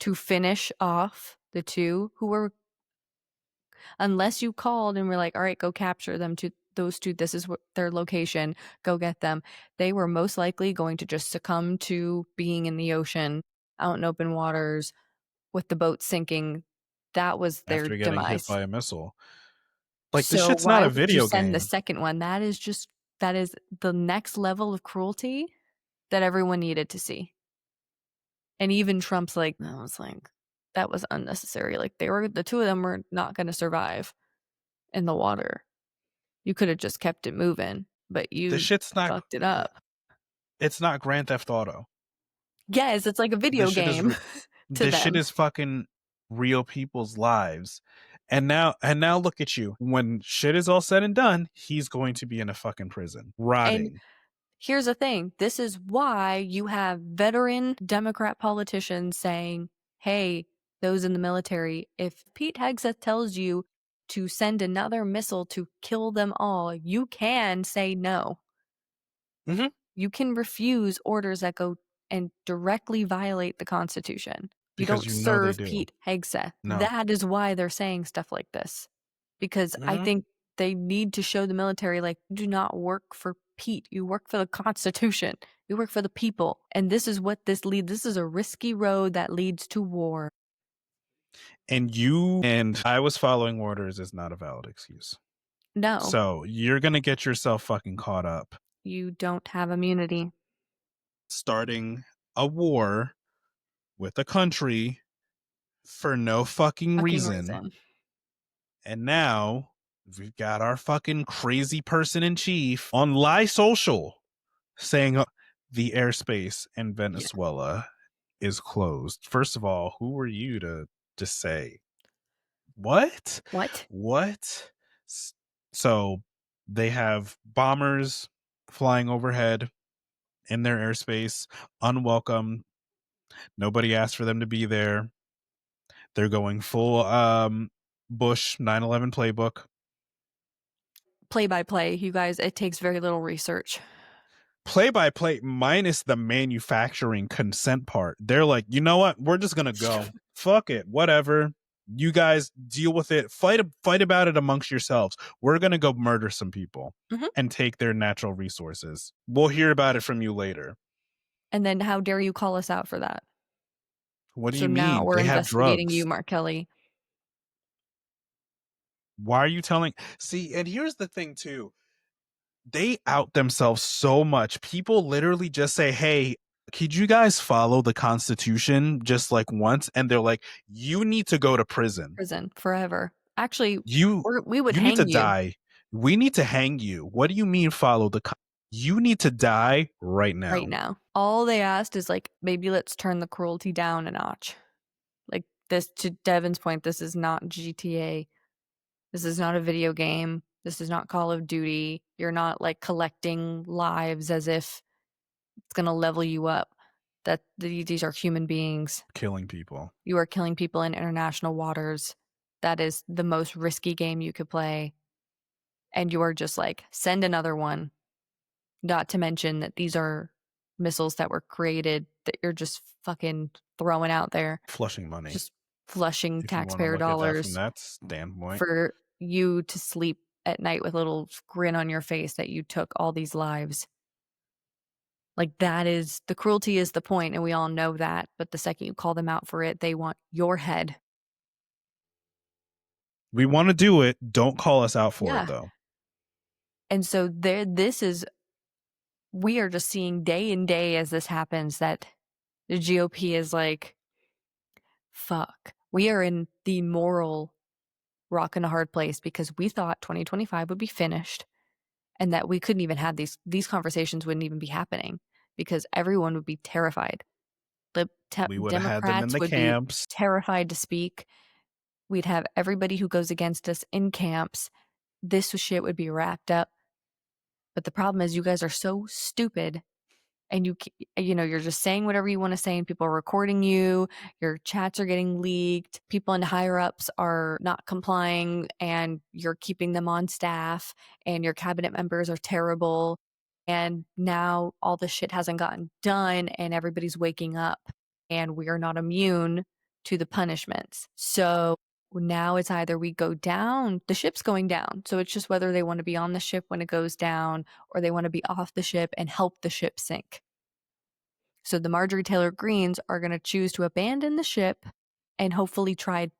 to finish off the two who were, unless you called and were like, all right, go capture them, to those two, this is their location, go get them, they were most likely going to just succumb to being in the ocean, out in open waters, with the boat sinking. That was their After getting hit demise. by a missile. Like, this So shit's not why a would you video send the game. second one? That is the next level of cruelty that everyone needed to see. And even Trump's like, no, it's like, that was unnecessary. Like, the two of them were not going to survive in the water. You could have just kept it moving, but This you shit's not. fucked it up. It's not Grand Theft Auto. Yes, it's like a video This shit is. game to This shit them. is fucking real people's lives. And now look at you. When shit is all said and done, he's going to be in a fucking prison, And rotting. here's the thing. This is why you have veteran Democrat politicians saying, hey, those in the military, if Pete Hegseth tells you to send another missile to kill them all, you can say no. You can refuse orders that go and directly violate the Constitution. You Because don't you know they serve do. Pete Hegseth. No. That is why they're saying stuff like this. Because I think they need to show the military, like, you do not work for Pete. You work for the Constitution. You work for the people. And this is what this leads. This is a risky road that leads to war. And I was following orders is not a valid excuse. No. So you're going to get yourself fucking caught up. You don't have immunity. Starting a war with a country for no fucking reason. And now we've got our fucking crazy person in chief on Lie Social saying the airspace in Venezuela is closed. First of all, who were you to say? What? So they have bombers flying overhead in their airspace, unwelcome. Nobody asked for them to be there. They're going full Bush 9/11 playbook. Play by play, you guys, it takes very little research. Play by play minus the manufacturing consent part. They're like, you know what? We're just going to go. Fuck it. Whatever. You guys deal with it. Fight about it amongst yourselves. We're going to go murder some people and take their natural resources. We'll hear about it from you later. And then how dare you call us out for that? What do you mean? Now we're they investigating have drugs. you, Mark Kelly. Why are you telling? See, and here's the thing too. They out themselves so much. People literally just say, hey, could you guys follow the Constitution just like once? And they're like, you need to go to prison. Prison forever. Actually, we would you hang need to you. die. We need to hang you. What do you mean follow the you need to die right now. Right now. All they asked is like, maybe let's turn the cruelty down a notch. Like this, to Devin's point, this is not GTA. This is not a video game. This is not Call of Duty. You're not like collecting lives as if it's going to level you up. That these are human beings. Killing people. You are killing people in international waters. That is the most risky game you could play. And you are just like, send another one. Not to mention that these are missiles that were created that you're just fucking throwing out there. Flushing money. Just flushing if taxpayer dollars. From that standpoint. For you to sleep at night with a little grin on your face that you took all these lives. Like, that is, the cruelty is the point, and we all know that. But the second you call them out for it, they want your head. We want to do it. Don't call us out for it, though. And so we are just seeing day in day as this happens that the GOP is like, fuck, we are in the moral rock and a hard place because we thought 2025 would be finished and that we couldn't even have these conversations wouldn't even be happening because everyone would be terrified. We would Democrats have had them in the would camps. be terrified to speak. We'd have everybody who goes against us in camps. This shit would be wrapped up. But the problem is you guys are so stupid and you're just saying whatever you want to say, and people are recording you. Your chats are getting leaked. People in higher ups are not complying, and you're keeping them on staff, and your cabinet members are terrible. And now all this shit hasn't gotten done, and everybody's waking up, and we are not immune to the punishments. So now it's either we go down, the ship's going down. So it's just whether they want to be on the ship when it goes down or they want to be off the ship and help the ship sink. So the Marjorie Taylor Greens are going to choose to abandon the ship and hopefully try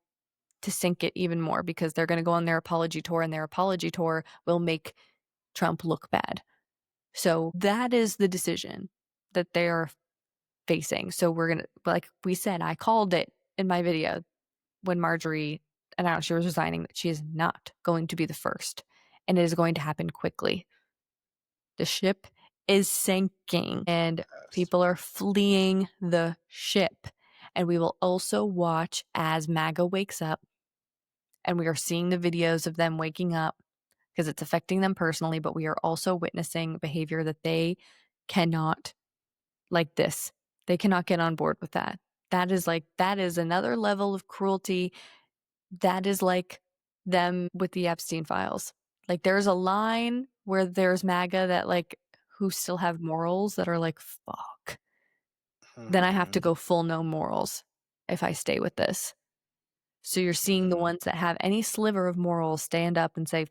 to sink it even more, because they're going to go on their apology tour, and their apology tour will make Trump look bad. So that is the decision that they are facing. So we're going to, like we said, I called it in my video when Marjorie announced she was resigning, that she is not going to be the first, and it is going to happen quickly. The ship is sinking, and Yes. people are fleeing the ship. And we will also watch as MAGA wakes up, and we are seeing the videos of them waking up because it's affecting them personally, but we are also witnessing behavior that they cannot, like this. They cannot get on board with that. That is another level of cruelty. That is like them with the Epstein files. Like, there's a line where there's MAGA that, like, who still have morals that are like, fuck. Then I have to go full no morals if I stay with this. So you're seeing the ones that have any sliver of morals stand up and say,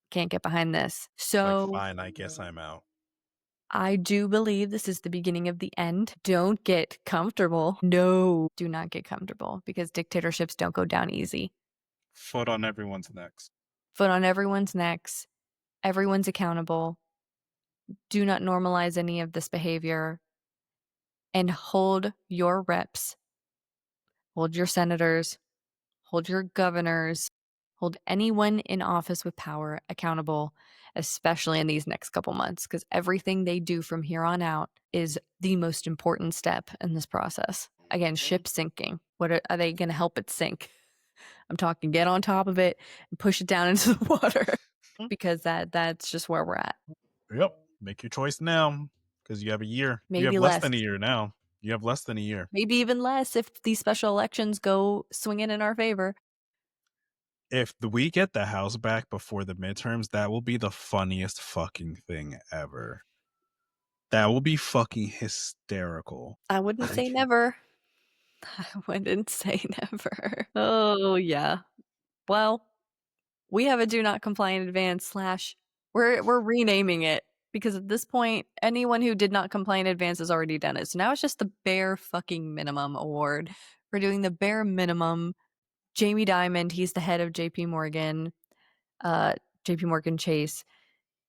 can't get behind this. Like, So fine, I guess I'm out. I do believe this is the beginning of the end. Don't get comfortable. No, do not get comfortable, because dictatorships don't go down easy. Foot on everyone's necks. Foot on everyone's necks. Everyone's accountable. Do not normalize any of this behavior, and hold your reps, hold your senators, hold your governors, hold anyone in office with power accountable, especially in these next couple months, because everything they do from here on out is the most important step in this process. Again, ship sinking. What are they going to help it sink? I'm talking get on top of it and push it down into the water, because that's just where we're at. Yep. Make your choice now, because you have a year. You have Maybe less less. than a year now. You have less than a year. Maybe even less if these special elections go swinging in our favor. If we get the House back before the midterms, that will be the funniest fucking thing ever. That will be fucking hysterical. I wouldn't say never. I wouldn't say never. Oh, yeah. Well, we have a do not comply in advance slash we're renaming it, because at this point, anyone who did not comply in advance has already done it. So now it's just the bare fucking minimum award. We're doing the bare minimum. Jamie Dimon, he's the head of JP Morgan, JP Morgan Chase.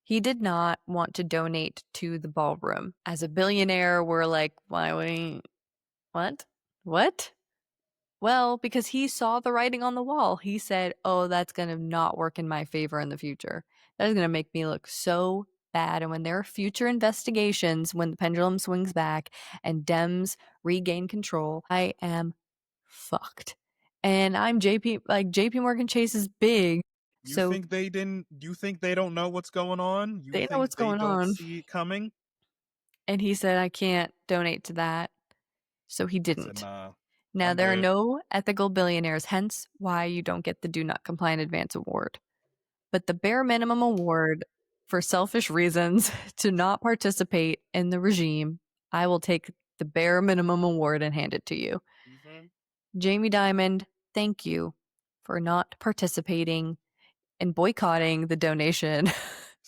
He did not want to donate to the ballroom. As a billionaire, we're like, why we what? What? Well, because he saw the writing on the wall. He said, oh, that's going to not work in my favor in the future. That is going to make me look so bad. And when there are future investigations, when the pendulum swings back and Dems regain control, I am fucked. And I'm JP Morgan Chase is big. You So think they didn't? You think they don't know what's going on? You they know think what's they going don't on. see it coming? And he said, I can't donate to that. So he He said, didn't. nah, Now, I'm there are good. no ethical billionaires, hence why you don't get the Do Not Comply in Advance award. But the bare minimum award for selfish reasons to not participate in the regime, I will take the bare minimum award and hand it to you. Jamie Dimon, thank you for not participating and boycotting the donation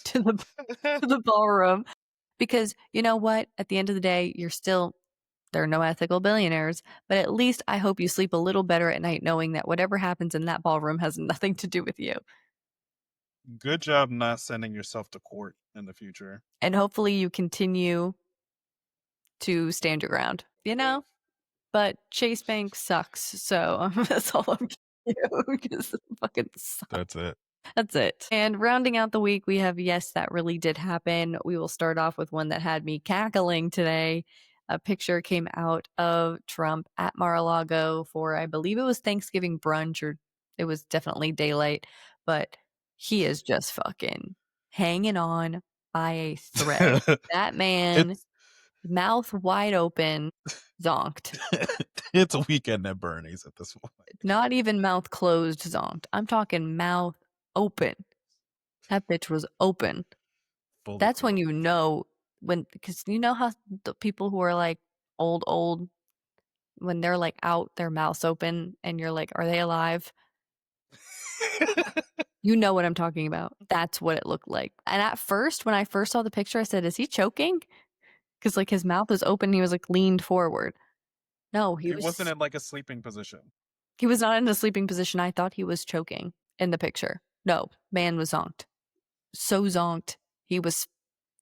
to the ballroom. Because you know what? At the end of the day, there are no ethical billionaires, but at least I hope you sleep a little better at night knowing that whatever happens in that ballroom has nothing to do with you. Good job not sending yourself to court in the future. And hopefully you continue to stand your ground, But Chase Bank sucks, so that's all I'm giving you, because it fucking sucks. That's it. That's it. And rounding out the week, we have Yes, That Really Did Happen. We will start off with one that had me cackling today. A picture came out of Trump at Mar-a-Lago for, I believe it was Thanksgiving brunch, or it was definitely daylight, but he is just fucking hanging on by a thread. That man It's mouth wide open, zonked. It's a weekend at Bernie's at this point. Not even mouth closed, zonked. I'm talking mouth open. That bitch was open. Fully That's when clothed. you know because you know how the people who are like old, when they're like out, their mouths open, and you're like, are they alive? You know what I'm talking about. That's what it looked like. And at first, when I first saw the picture, I said, is he choking? Because like his mouth was open, he was like leaned forward. No, He wasn't in like a sleeping position. he was not in a sleeping position. I thought he was choking in the picture. No, man was zonked. So zonked. He was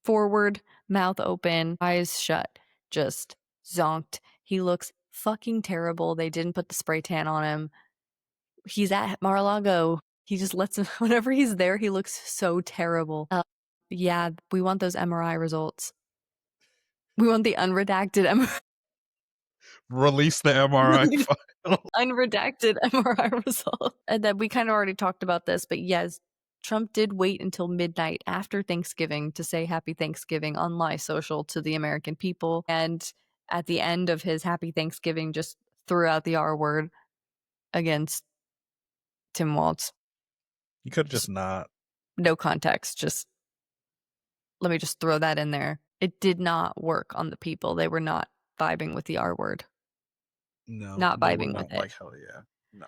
forward, mouth open, eyes shut, just zonked. He looks fucking terrible. They didn't put the spray tan on him. He's at Mar-a-Lago. He just lets him, whenever he's there, he looks so terrible. Yeah, we want those MRI results. We want the unredacted MRI. Release the MRI file. Unredacted MRI result. And then we kind of already talked about this, but yes, Trump did wait until midnight after Thanksgiving to say Happy Thanksgiving on live social to the American people. And at the end of his Happy Thanksgiving, just threw out the R word against Tim Walz. You could have just not. No context, just let me just throw that in there. It did not work on the people. They were not vibing with the R word. No, Not they were vibing with not it. like, hell yeah. No.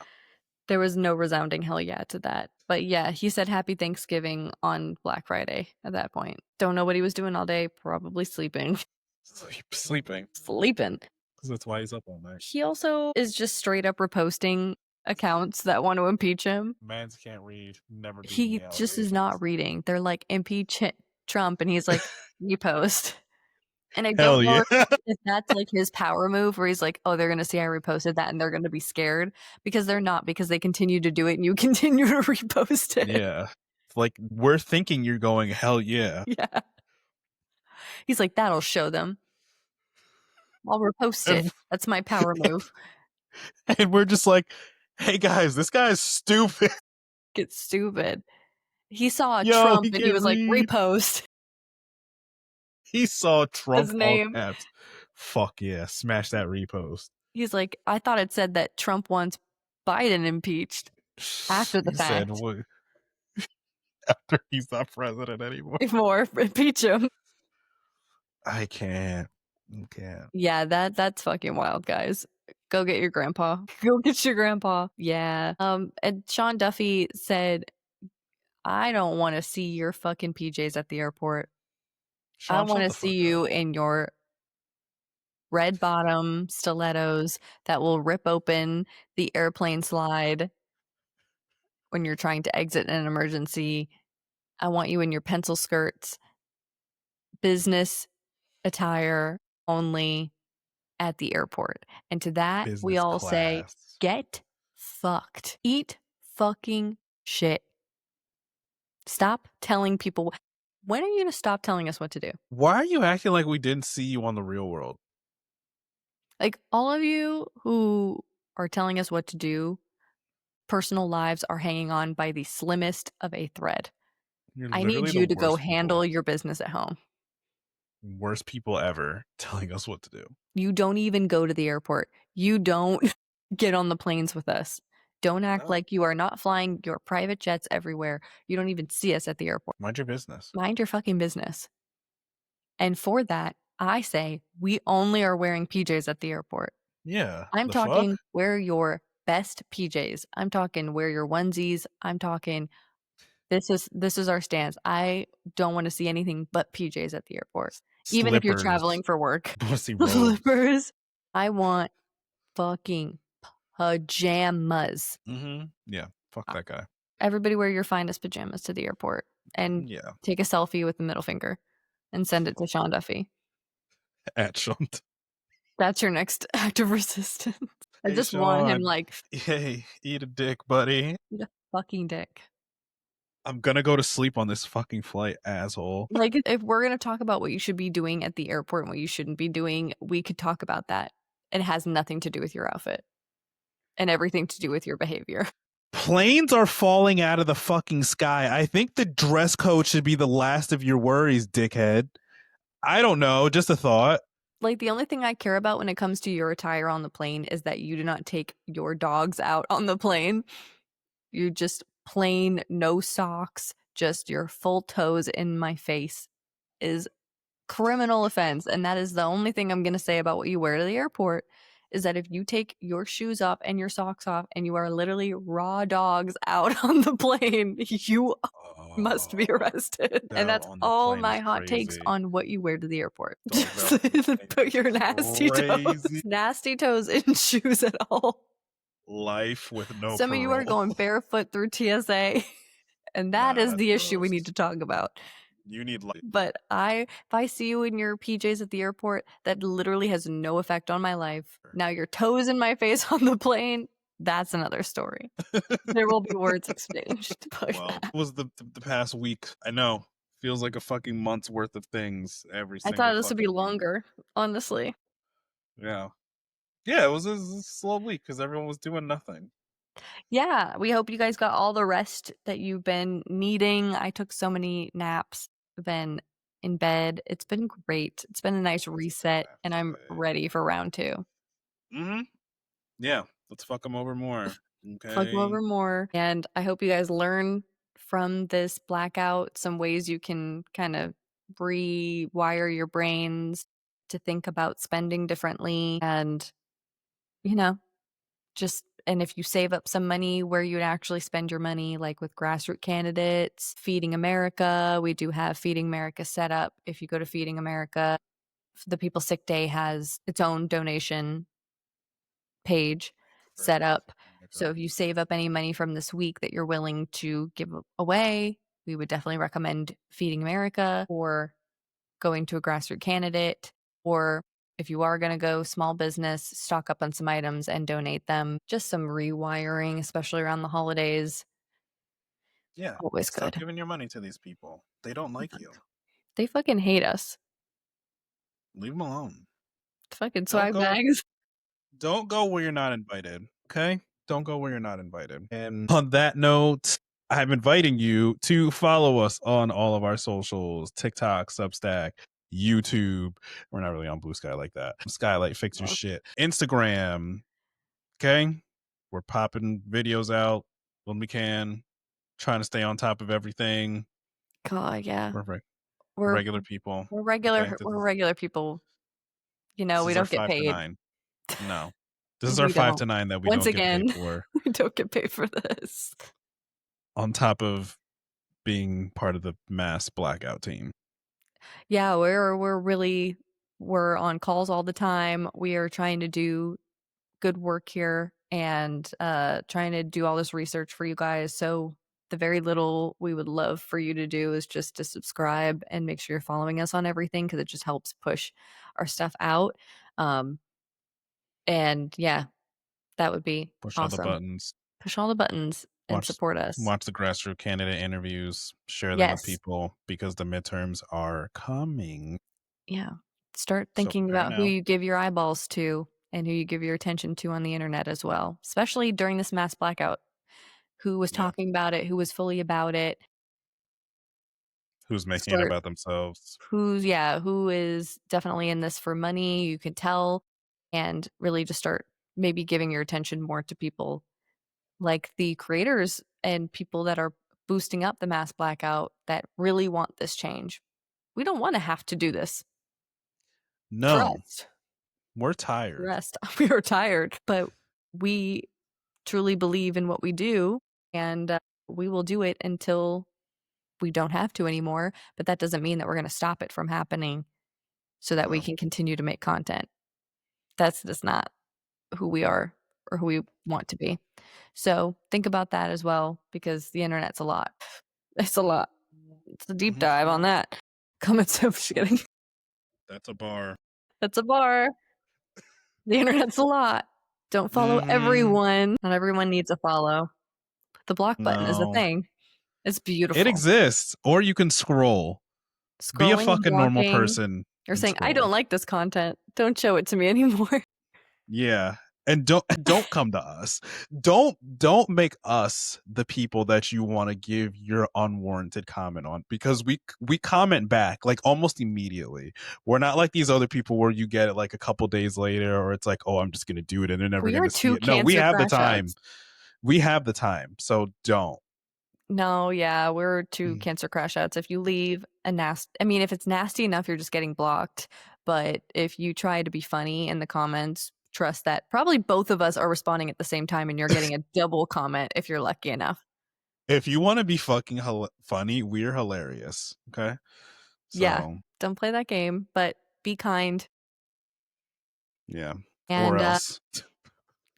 There was no resounding hell yeah to that. But yeah, he said Happy Thanksgiving on Black Friday at that point. Don't know what he was doing all day. Probably sleeping. Sleeping. Sleeping. Because that's why he's up all night. He also is just straight up reposting accounts that want to impeach him. Mans can't read. Never beat He the just is not reading. They're like, impeach Trump. And he's like, repost. And I Hell don't know yeah. if that's like his power move where he's like, oh, they're going to see I reposted that and they're going to be scared, because they're not, because they continue to do it and you continue to repost it. Yeah. Like, we're thinking you're going, hell yeah. Yeah. He's like, that'll show them. I'll repost it. That's my power move. And we're just like, hey guys, this guy's stupid. Get stupid. He saw Yo, Trump he and he can't was like, read. repost He saw Trump his all name. caps. Fuck yeah, smash that repost. He's like, I thought it said that Trump wants Biden impeached after the He fact. said, what? After he's not president anymore. More, impeach him. I can't. Yeah, that's fucking wild, guys. Go get your grandpa. Go get your grandpa. Yeah. And Sean Duffy said, I don't want to see your fucking PJs at the airport. Sean, I want shut to the fuck see you up. in your red bottom stilettos that will rip open the airplane slide when you're trying to exit in an emergency. I want you in your pencil skirts, business attire only at the airport. And to that, we Business all say, class. get fucked. Eat fucking shit. Stop telling people. When are you going to stop telling us what to do? Why are you acting like we didn't see you on The Real World? Like, all of you who are telling us what to do, personal lives are hanging on by the slimmest of a thread. You're I need literally the you to go worst handle people. your business at home. Worst people ever telling us what to do. You don't even go to the airport. You don't get on the planes with us. Don't act like you are not flying your private jets everywhere. You don't even see us at the airport. Mind your business. Mind your fucking business. And for that, I say we only are wearing PJs at the airport. Yeah. I'm the talking fuck? wear your best PJs. I'm talking wear your onesies. I'm talking this is our stance. I don't want to see anything but PJs at the airport. Even if you're Slippers. traveling for work. I want to see robes. Slippers. I want fucking pajamas. Yeah. Fuck that guy. Everybody wear your finest pajamas to the airport and Yeah. take a selfie with the middle finger and send it to Sean Duffy. At Shunt. That's your next act of resistance. I Hey, just want him Sean. like, Hey, eat a dick, buddy. eat a fucking dick. I'm gonna go to sleep on this fucking flight, asshole. Like, if we're going to talk about what you should be doing at the airport and what you shouldn't be doing, we could talk about that. It has nothing to do with your outfit and everything to do with your behavior. Planes are falling out of the fucking sky. I think the dress code should be the last of your worries, dickhead. I don't know. Just a thought. Like, the only thing I care about when it comes to your attire on the plane is that you do not take your dogs out on the plane. You just plain no socks, just your full toes in my face is criminal offense. And that is the only thing I'm going to say about what you wear to the airport is that if you take your shoes off and your socks off and you are literally raw dogs out on the plane, you must be arrested. And that's all my hot takes on what you wear to the airport. Just put your nasty toes in shoes at all. Life with no Some parole. of you are going barefoot through TSA, and that is the issue we need to talk about. You need light. But if I see you in your PJs at the airport, that literally has no effect on my life. Now your toes in my face on the plane, that's another story. There will be words exchanged. Well, it was the past week. I know. Feels like a fucking month's worth of things every I single thought this would be fucking week. longer, honestly. Yeah. Yeah, it was a slow week because everyone was doing nothing. Yeah, we hope you guys got all the rest that you've been needing. I took so many naps, been in bed. It's been great. It's been a nice reset, and I'm ready for round 2. Mm-hmm. Yeah, let's fuck them over more. Okay. Fuck them over more. And I hope you guys learn from this blackout some ways you can kind of rewire your brains to think about spending differently and, you know, and if you save up some money where you'd actually spend your money, like with grassroots candidates, Feeding America, we do have Feeding America set up. If you go to Feeding America, the People's Sick Day has its own donation page set up. So if you save up any money from this week that you're willing to give away, we would definitely recommend Feeding America or going to a grassroots candidate, or if you are going to go small business, stock up on some items and donate them. Just some rewiring, especially around the holidays. Yeah. Always Stop good. giving your money to these people. They don't like you. They fucking hate us. Leave them alone. Fucking swag bags. Don't go where you're not invited. Okay? Don't go where you're not invited. And on that note, I'm inviting you to follow us on all of our socials, TikTok, Substack, YouTube. We're not really on Blue Sky like that. Skylight, fix your shit. Instagram. Okay? We're popping videos out when we can, trying to stay on top of everything. God, yeah. We're regular people. We're regular. Okay? We're regular people. You know, we don't get paid. No. This is our 5 to 9 that we don't get paid for. We don't get paid for this. On top of being part of the mass blackout team. Yeah, we're on calls all the time. We are trying to do good work here and trying to do all this research for you guys. So the very little we would love for you to do is just to subscribe and make sure you're following us on everything because it just helps push our stuff out. And yeah, that would be push awesome. All the buttons. Push all the buttons and support us. Watch the grassroots candidate interviews. Share them with people because the midterms are coming. Yeah. Start thinking about who you give your eyeballs to and who you give your attention to on the internet as well, especially during this mass blackout. Who was talking about it? Who was fully about it? Who's making it about themselves? Who is definitely in this for money? You can tell, and really just start maybe giving your attention more to people like the creators and people that are boosting up the mass blackout that really want this change. We don't want to have to do this. No. We're tired. We are tired, but we truly believe in what we do, and we will do it until we don't have to anymore. But that doesn't mean that we're going to stop it from happening so that we can continue to make content. That's just not who we are or who we want to be. So think about that as well, because the internet's a lot. It's a lot. It's a deep dive on that. Comments. Just kidding. That's a bar. That's a bar. The internet's a lot. Don't follow everyone. Not everyone needs a follow. The block button is a thing. It's beautiful. It exists. Or you can scroll. Be a fucking normal person. You're saying, I don't like this content. Don't show it to me anymore. Yeah. And don't come to us. Don't make us the people that you want to give your unwarranted comment on, because we comment back like almost immediately. We're not like these other people where you get it like a couple days later, or it's like, oh, I'm just gonna do it and they're never We are gonna see two it. No, we cancer have the crash time. outs. We have the time. So don't. No, yeah, we're two cancer crash outs. If you leave a if it's nasty enough, you're just getting blocked. But if you try to be funny in the comments, trust that probably both of us are responding at the same time and you're getting a double comment if you're lucky enough. If you want to be fucking funny, we're hilarious. Okay. Yeah, So don't play that game, but be kind. yeah. Or And else.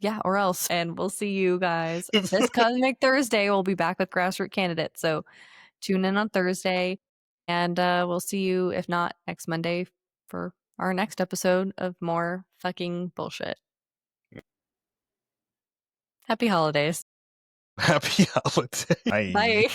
yeah, or else. And we'll see you guys this Cosmic Thursday. We'll be back with Grassroots Candidates. So tune in on Thursday. And we'll see you, if not next Monday, for our next episode of more fucking bullshit. Happy holidays. Happy holiday. Bye. Bye.